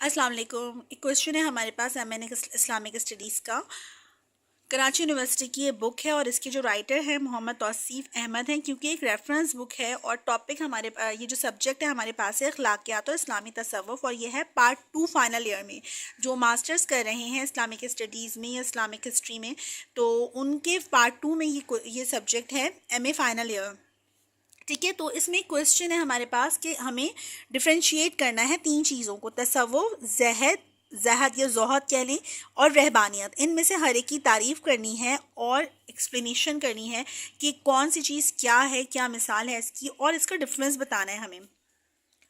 السلام علیکم. ایک کویشچن ہے ہمارے پاس ایم این اسلامک اسٹڈیز کا. کراچی یونیورسٹی کی یہ بک ہے اور اس کے جو رائٹر ہیں محمد توصیف احمد ہیں. کیونکہ ایک ریفرنس بک ہے اور ٹاپک ہمارے یہ جو سبجیکٹ ہے ہمارے پاس ہے اخلاقیات اور اسلامی تصوف، اور یہ ہے پارٹ 2 فائنل ایئر میں. جو ماسٹرز کر رہے ہیں اسلامک اسٹڈیز میں یا اسلامک ہسٹری میں، تو ان کے پارٹ 2 میں یہ سبجیکٹ ہے ایم اے فائنل ایئر. ٹھیک ہے، تو اس میں ایک کویشچن ہے ہمارے پاس کہ ہمیں ڈفرینشیٹ کرنا ہے 3 چیزوں کو: تصوف، زہد یا زہد کہہ لیں، اور رہبانیت. ان میں سے ہر ایک کی تعریف کرنی ہے اور ایکسپلینیشن کرنی ہے کہ کون سی چیز کیا ہے، کیا مثال ہے اس کی، اور اس کا ڈفرینس بتانا ہے ہمیں.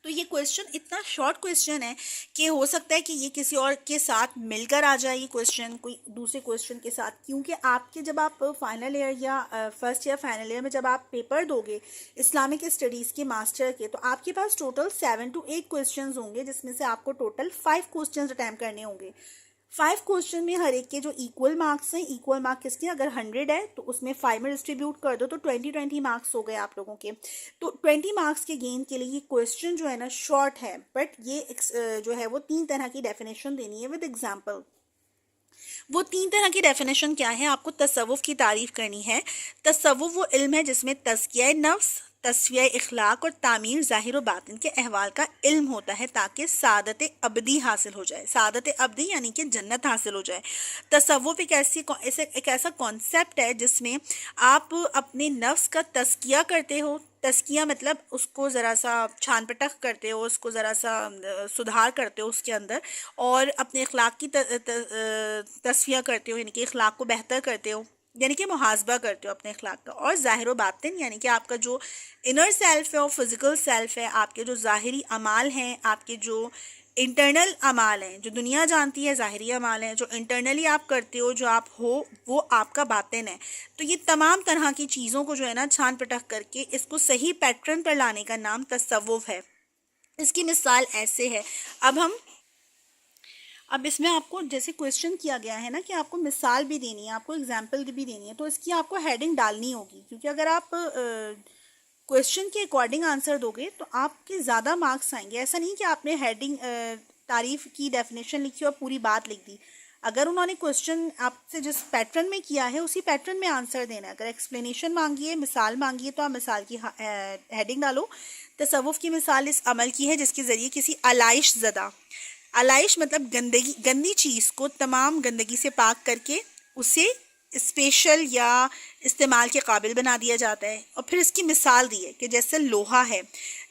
تو یہ کویشچن اتنا شارٹ کویشچن ہے کہ ہو سکتا ہے کہ یہ کسی اور کے ساتھ مل کر آ جائے یہ کویشچن کوئی دوسرے کویشچن کے ساتھ. کیونکہ آپ کے جب آپ فائنل ایئر یا فرسٹ ایئر فائنل ایئر میں جب آپ پیپر دو گے اسلامک اسٹڈیز کے ماسٹر کے، تو آپ کے پاس ٹوٹل 7 to 8 کویشچنز ہوں گے، جس میں سے آپ کو ٹوٹل 5 کویشچنز اٹیمپٹ کرنے ہوں گے. 5 کویشچن میں ہر ایک کے جو ایکول مارکس ہیں، ایکول مارک کس کے، اگر 100 ہے تو اس میں 5 میں ڈسٹریبیوٹ کر دو تو 20 مارکس ہو گئے آپ لوگوں کے. تو 20 مارکس کے گین کے لیے یہ کویشچن جو ہے نا شارٹ ہے، بٹ یہ جو ہے وہ 3 طرح کی ڈیفینیشن دینی ہے ود ایگزامپل. وہ 3 طرح کی ڈیفینیشن کیا ہے؟ آپ کو تصوف کی تعریف کرنی ہے. تصوف وہ علم ہے جس میں تزکیہ نفس، تصفیہ اخلاق اور تعمیر ظاہر و باطن کے احوال کا علم ہوتا ہے تاکہ سعادت ابدی حاصل ہو جائے. سعادت ابدی یعنی کہ جنت حاصل ہو جائے. تصوف ایک ایسا کانسیپٹ ہے جس میں آپ اپنے نفس کا تزکیہ کرتے ہو. تزکیہ مطلب اس کو ذرا سا چھان پٹخ کرتے ہو، اس کو ذرا سا سدھار کرتے ہو اس کے اندر، اور اپنے اخلاق کی تصفیہ کرتے ہو، یعنی کہ اخلاق کو بہتر کرتے ہو، یعنی کہ محاسبہ کرتے ہو اپنے اخلاق کا. اور ظاہر و باطن یعنی کہ آپ کا جو انر سیلف ہے اور فزیکل سیلف ہے، آپ کے جو ظاہری اعمال ہیں، آپ کے جو انٹرنل اعمال ہیں، جو دنیا جانتی ہے ظاہری اعمال ہیں، جو انٹرنلی آپ کرتے ہو، جو آپ ہو، وہ آپ کا باطن ہے. تو یہ تمام طرح کی چیزوں کو جو ہے نا چھان پٹخ کر کے اس کو صحیح پیٹرن پر لانے کا نام تصوف ہے. اس کی مثال ایسے ہے. اب اس میں آپ کو جیسے کویشچن کیا گیا ہے نا کہ آپ کو مثال بھی دینی ہے، آپ کو اگزامپل بھی دینی ہے، تو اس کی آپ کو ہیڈنگ ڈالنی ہوگی. کیونکہ اگر آپ کویشچن کے اکارڈنگ آنسر دو گے تو آپ کے زیادہ مارکس آئیں گے. ایسا نہیں کہ آپ نے ہیڈنگ تعریف کی ڈیفینیشن لکھی اور پوری بات لکھ دی. اگر انہوں نے کویشچن آپ سے جس پیٹرن میں کیا ہے اسی پیٹرن میں آنسر دینا ہے. اگر ایکسپلینیشن مانگی ہے، مثال مانگی ہے، تو آپ مثال کی ہیڈنگ ڈالو. تصوف کی مثال اس عمل کی ہے جس کے ذریعے کسی علائش زدہ، علائش مطلب گندی چیز کو تمام گندگی سے پاک کر کے اسے اسپیشل یا استعمال کے قابل بنا دیا جاتا ہے. اور پھر اس کی مثال دی ہے کہ جیسے لوہا ہے،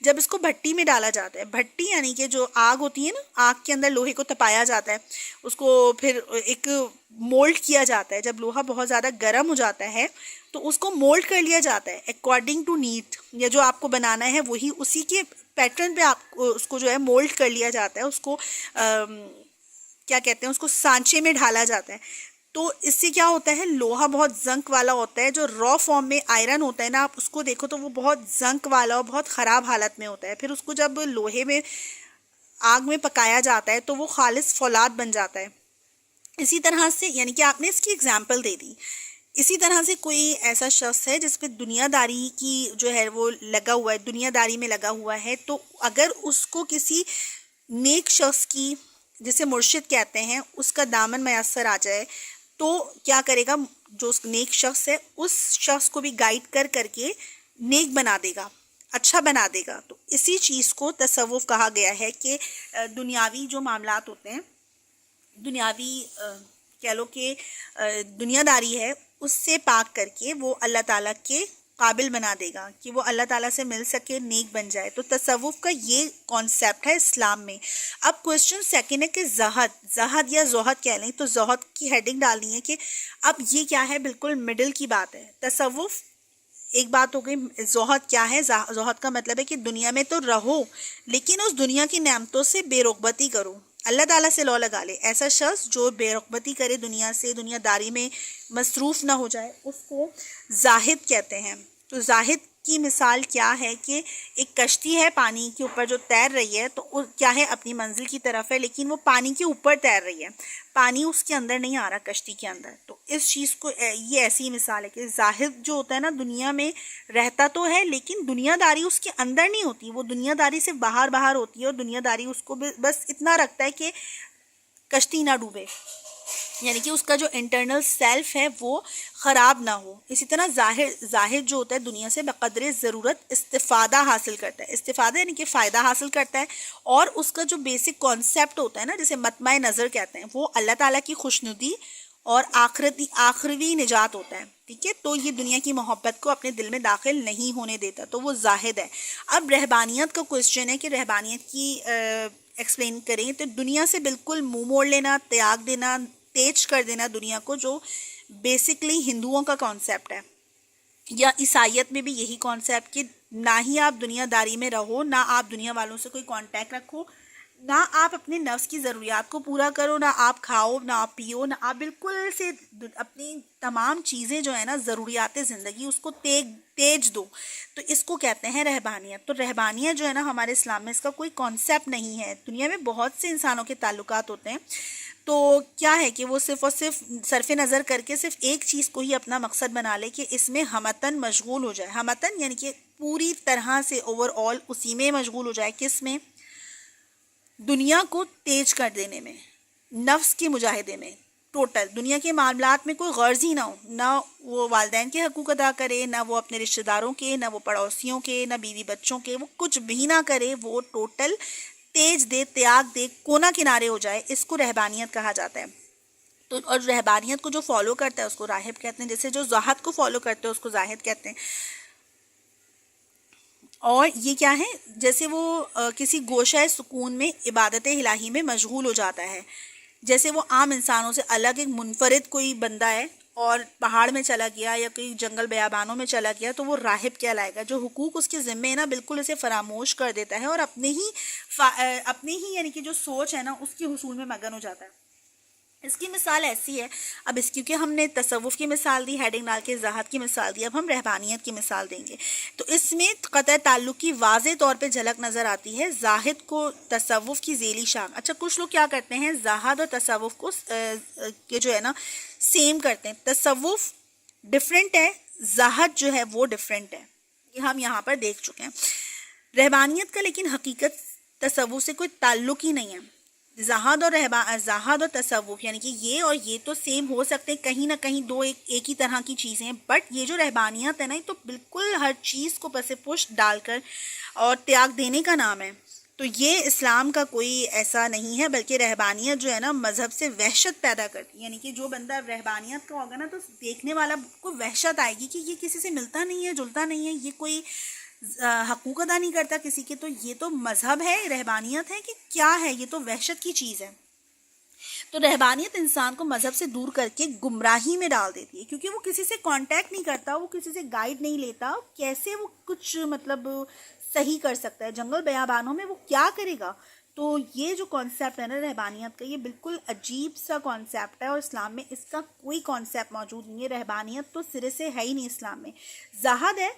جب اس کو بھٹی میں ڈالا جاتا ہے، بھٹی یعنی کہ جو آگ ہوتی ہے نا، آگ کے اندر لوہے کو تپایا جاتا ہے، اس کو پھر ایک مولڈ کیا جاتا ہے. جب لوہا بہت زیادہ گرم ہو جاتا ہے تو اس کو مولڈ کر لیا جاتا ہے اکارڈنگ ٹو نیڈ، یا جو آپ کو بنانا ہے وہی اسی کے پیٹرن پہ آپ اس کو جو ہے مولڈ کر لیا جاتا ہے. اس کو کیا کہتے ہیں، اس کو سانچے میں ڈھالا جاتا ہے. تو اس سے کیا ہوتا ہے، لوہا بہت زنک والا ہوتا ہے. جو را فارم میں آئرن ہوتا ہے نا، آپ اس کو دیکھو تو وہ بہت زنک والا اور بہت خراب حالت میں ہوتا ہے. پھر اس کو جب لوہے میں آگ میں پکایا جاتا ہے تو وہ خالص فولاد بن جاتا ہے. اسی طرح سے یعنی کہ آپ نے اس کی اگزامپل دے دی. اسی طرح سے کوئی ایسا شخص ہے جس پہ دنیا داری کی جو ہے وہ لگا ہوا ہے، دنیا داری میں لگا ہوا ہے، تو اگر اس کو کسی نیک شخص کی، جسے مرشد کہتے ہیں، اس کا دامن میسر آ جائے تو کیا کرے گا؟ جو نیک شخص ہے اس شخص کو بھی گائیڈ کر کر کے نیک بنا دے گا، اچھا بنا دے گا. تو اسی چیز کو تصوف کہا گیا ہے کہ دنیاوی جو معاملات ہوتے ہیں، دنیاوی کہہ لو کہ دنیا داری ہے، اس سے پاک کر کے وہ اللہ تعالیٰ کے قابل بنا دے گا کہ وہ اللہ تعالیٰ سے مل سکے، نیک بن جائے. تو تصوف کا یہ کانسیپٹ ہے اسلام میں. اب کویشچن سیکنڈ ہے کہ زہد یا زہد کہہ لیں، تو زہد کی ہیڈنگ ڈالنی ہے کہ اب یہ کیا ہے، بالکل مڈل کی بات ہے. تصوف ایک بات ہو گئی. زہد کیا ہے؟ زہد کا مطلب ہے کہ دنیا میں تو رہو لیکن اس دنیا کی نعمتوں سے بے رغبتی کرو، اللہ تعالیٰ سے لو لگا لے. ایسا شخص جو بے رغبتی کرے، دنیا سے، دنیا داری میں مصروف نہ ہو جائے، اس کو زاہد کہتے ہیں. تو زاہد کی مثال کیا ہے کہ ایک کشتی ہے پانی کے اوپر جو تیر رہی ہے، تو کیا ہے اپنی منزل کی طرف ہے لیکن وہ پانی کے اوپر تیر رہی ہے، پانی اس کے اندر نہیں آ رہا کشتی کے اندر. تو اس چیز کو یہ ایسی مثال ہے کہ زاہد جو ہوتا ہے نا دنیا میں رہتا تو ہے لیکن دنیا داری اس کے اندر نہیں ہوتی، وہ دنیا داری سے باہر باہر ہوتی ہے، اور دنیا داری اس کو بس اتنا رکھتا ہے کہ کشتی نہ ڈوبے، یعنی کہ اس کا جو انٹرنل سیلف ہے وہ خراب نہ ہو. اسی طرح زاہد جو ہوتا ہے دنیا سے بقدر ضرورت استفادہ حاصل کرتا ہے، استفادہ یعنی کہ فائدہ حاصل کرتا ہے، اور اس کا جو بیسک کانسیپٹ ہوتا ہے نا جسے مطمع نظر کہتے ہیں، وہ اللہ تعالیٰ کی خوشنودی اور آخروی نجات ہوتا ہے. ٹھیک ہے، تو یہ دنیا کی محبت کو اپنے دل میں داخل نہیں ہونے دیتا، تو وہ زاہد ہے. اب رہبانیت کا کوشچن ہے کہ رہبانیت کی ایکسپلین کریں تو دنیا سے بالکل منہ موڑ لینا، تیاگ دینا، تیج کر دینا دنیا کو، جو بیسکلی ہندوؤں کا کانسیپٹ ہے، یا عیسائیت میں بھی یہی کانسیپٹ کہ نہ ہی آپ دنیا داری میں رہو، نہ آپ دنیا والوں سے کوئی کانٹیکٹ رکھو، نہ آپ اپنے نفس کی ضروریات کو پورا کرو، نہ آپ کھاؤ، نہ آپ پیو، نہ آپ بالکل سے اپنی تمام چیزیں جو ہے نا ضروریات زندگی اس کو تیج دو. تو اس کو کہتے ہیں رہبانیت. تو رہبانیت جو ہے نا ہمارے اسلام میں اس کا کوئی کانسیپٹ نہیں ہے. دنیا میں بہت سے انسانوں کے تعلقات ہوتے ہیں، تو کیا ہے کہ وہ صرف اور صرف صرف نظر کر کے صرف ایک چیز کو ہی اپنا مقصد بنا لے کہ اس میں ہمتن مشغول ہو جائے. ہمتن یعنی کہ پوری طرح سے اوور آل اسی میں مشغول ہو جائے. کس میں؟ دنیا کو تیج کر دینے میں، نفس کے مجاہدے میں. ٹوٹل دنیا کے معاملات میں کوئی غرض ہی نہ ہو، نہ وہ والدین کے حقوق ادا کرے، نہ وہ اپنے رشتہ داروں کے، نہ وہ پڑوسیوں کے، نہ بیوی بچوں کے، وہ کچھ بھی نہ کرے، وہ ٹوٹل تیج دے، تیاگ دے، کونا کنارے ہو جائے. اس کو رہبانیت کہا جاتا ہے. تو اور رہبانیت کو جو فالو کرتا ہے اس کو راہب کہتے ہیں، جیسے جو زاہد کو فالو کرتے ہیں اس کو زاہد کہتے ہیں. اور یہ کیا ہے؟ جیسے وہ کسی گوشہ سکون میں عبادت الہی میں مشغول ہو جاتا ہے. جیسے وہ عام انسانوں سے الگ ایک منفرد کوئی بندہ ہے اور پہاڑ میں چلا گیا یا کوئی جنگل بیابانوں میں چلا گیا، تو وہ راہب کہلائے گا. جو حقوق اس کے ذمے ہے نا بالکل اسے فراموش کر دیتا ہے اور اپنے ہی یعنی کہ جو سوچ ہے نا اس کے حصول میں مگن ہو جاتا ہے. اس کی مثال ایسی ہے. اب اس کیونکہ ہم نے تصوف کی مثال دی، ہیڈنگ ڈال کے زاہد کی مثال دی، اب ہم رہبانیت کی مثال دیں گے. تو اس میں قطع تعلق کی واضح طور پہ جھلک نظر آتی ہے. زاہد کو تصوف کی ذیلی شان. اچھا، کچھ لوگ کیا کرتے ہیں زاہد اور تصوف کو جو ہے نا سیم کرتے ہیں. تصوف ڈفرینٹ ہے، زاہد جو ہے وہ ڈفرینٹ ہے. یہ ہم یہاں پر دیکھ چکے ہیں. رہبانیت کا لیکن حقیقت تصوف سے کوئی تعلق ہی نہیں ہے. زاہد اور تصوف یعنی کہ یہ اور یہ تو سیم ہو سکتے ہیں، کہیں نہ کہیں دو ایک ہی طرح کی چیزیں ہیں، بٹ یہ جو رہبانیت ہے نا یہ تو بالکل ہر چیز کو پس پش ڈال کر اور تیاگ دینے کا نام ہے. تو یہ اسلام کا کوئی ایسا نہیں ہے، بلکہ رہبانیت جو ہے نا مذہب سے وحشت پیدا کرتی ہے. یعنی کہ جو بندہ رہبانیت کا ہوگا نا تو دیکھنے والا کو وحشت آئے گی کہ یہ کسی سے ملتا نہیں ہے، جلتا نہیں ہے، یہ کوئی حقوق ادا نہیں کرتا کسی کے. تو یہ تو مذہب ہے، رہبانیت ہے کہ کیا ہے؟ یہ تو وحشت کی چیز ہے. تو رہبانیت انسان کو مذہب سے دور کر کے گمراہی میں ڈال دیتی ہے، کیونکہ وہ کسی سے کانٹیکٹ نہیں کرتا، وہ کسی سے گائیڈ نہیں لیتا. کیسے وہ کچھ مطلب صحیح کر سکتا ہے؟ جنگل بیابانوں میں وہ کیا کرے گا؟ تو یہ جو کانسیپٹ ہے نا رہبانیت کا، یہ بالکل عجیب سا کانسیپٹ ہے، اور اسلام میں اس کا کوئی کانسیپٹ موجود نہیں ہے. رہبانیت تو سرے سے ہے ہی نہیں اسلام میں. زاہد ہے،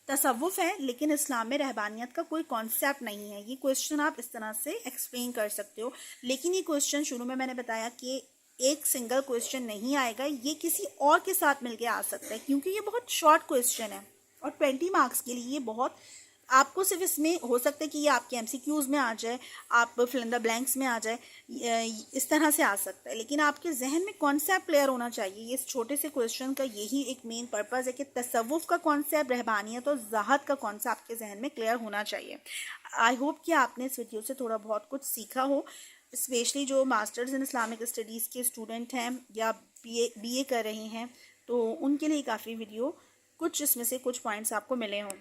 تصوف ہے، لیکن اسلام میں رہبانیت کا کوئی کانسیپٹ نہیں ہے. یہ کویشچن آپ اس طرح سے ایکسپلین کر سکتے ہو. لیکن یہ کویشچن شروع میں نے بتایا کہ ایک سنگل کویشچن نہیں آئے گا، یہ کسی اور کے ساتھ مل کے آ سکتا ہے، کیونکہ یہ بہت شارٹ کویشچن ہے اور 20 مارکس کے لیے یہ بہت، آپ کو صرف اس میں ہو سکتا ہے کہ یہ آپ کے MCQs میں آ جائے، آپ فل ان دا بلینکس میں آ جائے، اس طرح سے آ سکتا ہے. لیکن آپ کے ذہن میں کانسیپٹ کلیئر ہونا چاہیے. یہ اس چھوٹے سے کویشچن کا یہی ایک مین پرپز ہے کہ تصوف کا کانسیپٹ، رہبانیت اور زاہد کا کانسیپٹ آپ کے ذہن میں کلیئر ہونا چاہیے. آئی ہوپ کہ آپ نے اس ویڈیو سے تھوڑا بہت کچھ سیکھا ہو، اسپیشلی جو ماسٹرز ان اسلامک اسٹڈیز کے اسٹوڈنٹ ہیں یا BA کر رہے ہیں، تو ان کے لیے کافی ویڈیو کچھ اس میں سے کچھ پوائنٹس آپ کو ملے ہوں.